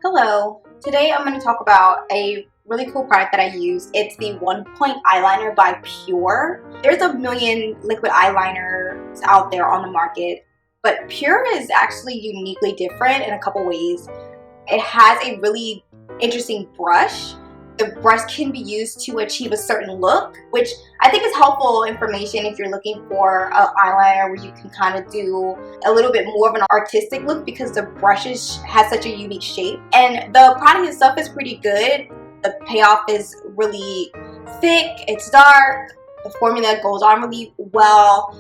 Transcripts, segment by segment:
Hello, today I'm going to talk about a really cool product that I use. It's the 1-point eyeliner by PUR. There's a million liquid eyeliners out there on the market, but PUR is actually uniquely different in a couple ways. It has a really interesting brush. The brush can be used to achieve a certain look, which I think is helpful information if you're looking for an eyeliner where you can kind of do a little bit more of an artistic look because the brush has such a unique shape. And the product itself is pretty good. The payoff is really thick, it's dark, the formula goes on really well.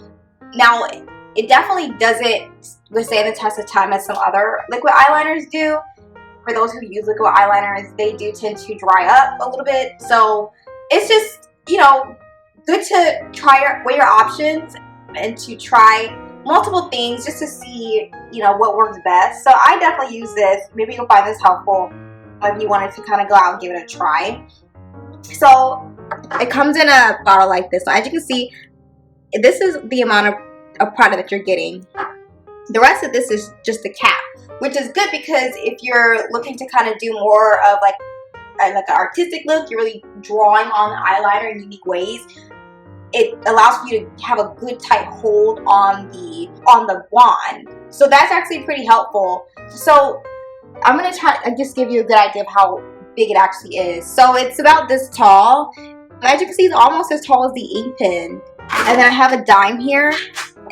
Now, it definitely doesn't withstand the test of time as some other liquid eyeliners do. For those who use liquid eyeliners, they do tend to dry up a little bit. So it's just, good to weigh your options and to try multiple things just to see, what works best. So I definitely use this. Maybe you'll find this helpful if you wanted to kind of go out and give it a try. So it comes in a bottle like this. So as you can see, this is the amount of product that you're getting. The rest of this is just the cap, which is good because if you're looking to kind of do more of like an artistic look, you're really drawing on the eyeliner in unique ways. It allows for you to have a good tight hold on the wand. So that's actually pretty helpful. So I'm gonna try and just give you a good idea of how big it actually is. So it's about this tall. As you can see, it's almost as tall as the ink pen. And then I have a dime here.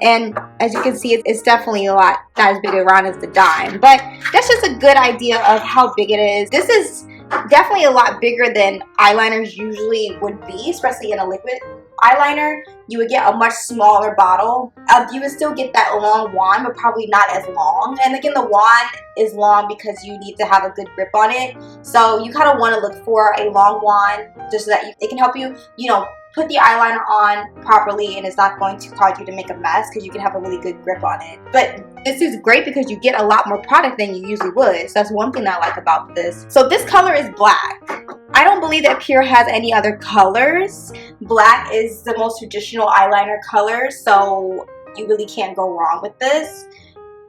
And as you can see, it's definitely a lot not as big around as the dime. But that's just a good idea of how big it is. This is definitely a lot bigger than eyeliners usually would be, especially in a liquid eyeliner. You would get a much smaller bottle. You would still get that long wand, but probably not as long. And again, the wand is long because you need to have a good grip on it. So you kind of want to look for a long wand just so that it can help you, put the eyeliner on properly and it's not going to cause you to make a mess because you can have a really good grip on it. But this is great because you get a lot more product than you usually would. So that's one thing that I like about this. So this color is black. I don't believe that PUR has any other colors. Black is the most traditional eyeliner color, so you really can't go wrong with this.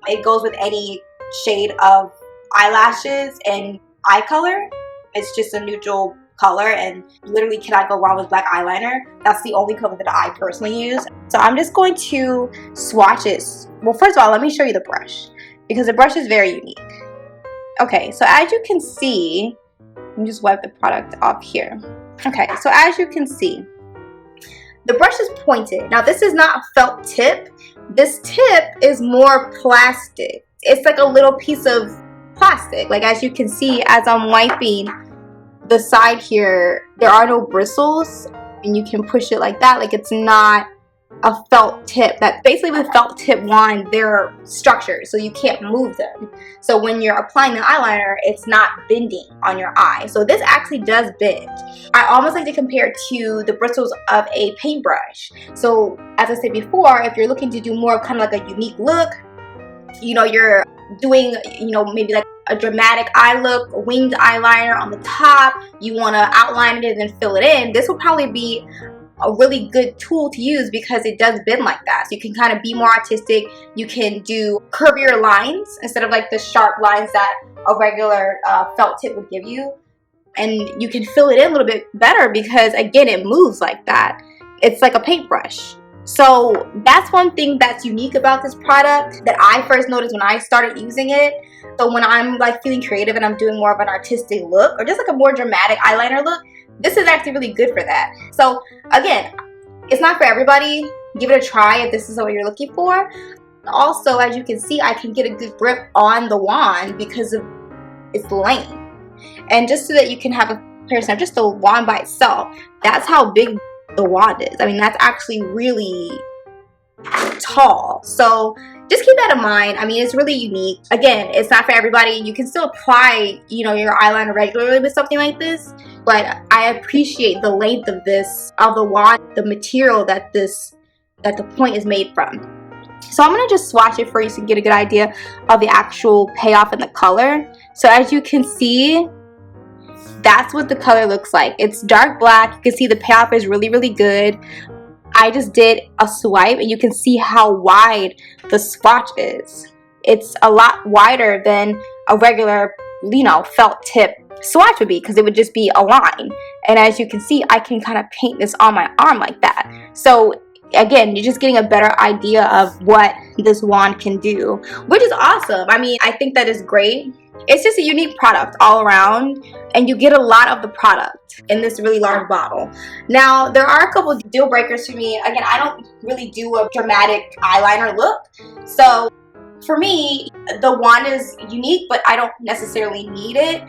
It goes with any shade of eyelashes and eye color. It's just a neutral color and literally cannot go wrong with black eyeliner. That's the only color that I personally use. So I'm just going to swatch it. Well, first of all, let me show you the brush because the brush is very unique. Okay, so as you can see, let me just wipe the product off here. Okay, so as you can see, the brush is pointed. Now this is not a felt tip. This tip is more plastic. It's like a little piece of plastic. Like as you can see, as I'm wiping the side here, there are no bristles and you can push it like that. Like it's not a felt tip. That basically with a felt tip wand, they're structured so you can't move them. So when you're applying the eyeliner, it's not bending on your eye. So this actually does bend. I almost like to compare it to the bristles of a paintbrush. So as I said before, if you're looking to do more of kind of like a unique look, you're doing, maybe like a dramatic eye look, a winged eyeliner on the top, you want to outline it and then fill it in, this will probably be a really good tool to use because it does bend like that. So you can kind of be more artistic. You can do curvier lines instead of like the sharp lines that a regular felt tip would give you. And you can fill it in a little bit better because again, it moves like that. It's like a paintbrush. So that's one thing that's unique about this product that I first noticed when I started using it. So when I'm like feeling creative and I'm doing more of an artistic look or just like a more dramatic eyeliner look, this is actually really good for that. So again, it's not for everybody. Give it a try if this is what you're looking for. Also, as you can see, I can get a good grip on the wand because of its length. And just so that you can have a comparison of just the wand by itself, that's how big the wand is. I mean, that's actually really tall. So just keep that in mind. I mean, it's really unique. Again, it's not for everybody. You can still apply, your eyeliner regularly with something like this, but I appreciate the length of the wand, the material that the point is made from. So I'm gonna just swatch it for you so you can get a good idea of the actual payoff and the color. So as you can see, that's what the color looks like. It's dark black. You can see the payoff is really, really good. I just did a swipe and you can see how wide the swatch is. It's a lot wider than a regular felt tip swatch would be, because it would just be a line. And as you can see, I can kind of paint this on my arm like that. So again, you're just getting a better idea of what this wand can do, which is awesome. I mean, I think that is great. It's just a unique product all around, and you get a lot of the product in this really large bottle. Now, there are a couple deal breakers for me. Again, I don't really do a dramatic eyeliner look, so for me, the wand is unique, but I don't necessarily need it.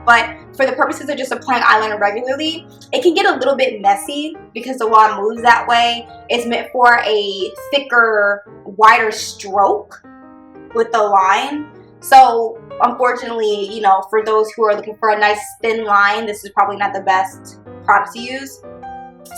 But for the purposes of just applying eyeliner regularly, it can get a little bit messy because the wand moves that way. It's meant for a thicker, wider stroke with the line. So unfortunately, for those who are looking for a nice thin line, this is probably not the best product to use.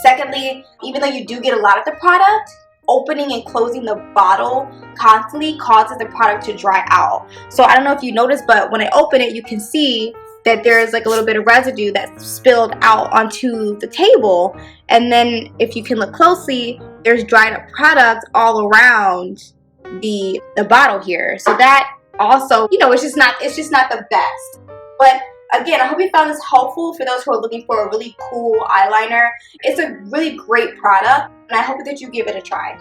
Secondly, even though you do get a lot of the product, opening and closing the bottle constantly causes the product to dry out. So I don't know if you noticed, but when I open it, you can see that there's like a little bit of residue that's spilled out onto the table. And then if you can look closely, there's dried up product all around the bottle here. So that also, it's just not the best. But again, I hope you found this helpful for those who are looking for a really cool eyeliner. It's a really great product, and I hope that you give it a try.